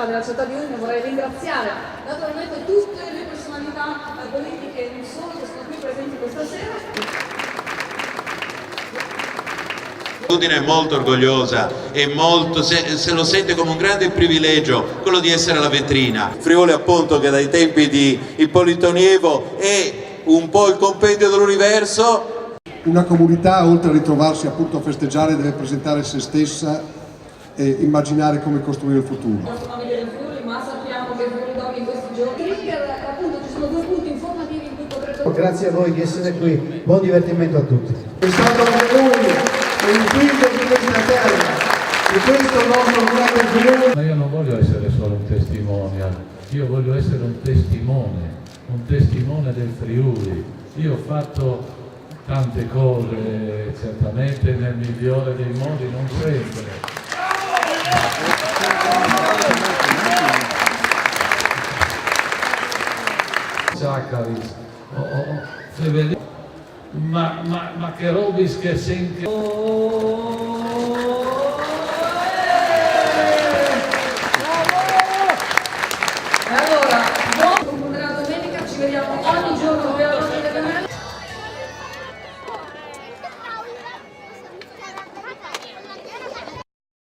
della città di Udine. Vorrei ringraziare naturalmente tutte le personalità politiche non solo che sono qui presenti questa sera. Udine è molto orgogliosa e molto, se lo sente come un grande privilegio quello di essere la vetrina. Friuli appunto che dai tempi di Ippolito Nievo è un po' il compendio dell'universo. Una comunità, oltre a ritrovarsi appunto a festeggiare, deve presentare se stessa e immaginare come costruire il futuro. Possono vedere Friuli, ma sappiamo che Friuli Dog in questi giorni, appunto ci sono 2 punti informativi in cui potrete... Grazie a voi di essere qui, buon divertimento a tutti. È stato per noi il figlio di questa terra, di questo nostro grande Friuli. Ma io non voglio essere solo un testimonial, io voglio essere un testimone del Friuli. Io ho fatto tante cose, certamente nel migliore dei modi, non sempre. Zaccaris, Fevelin, ma che Robis che sente...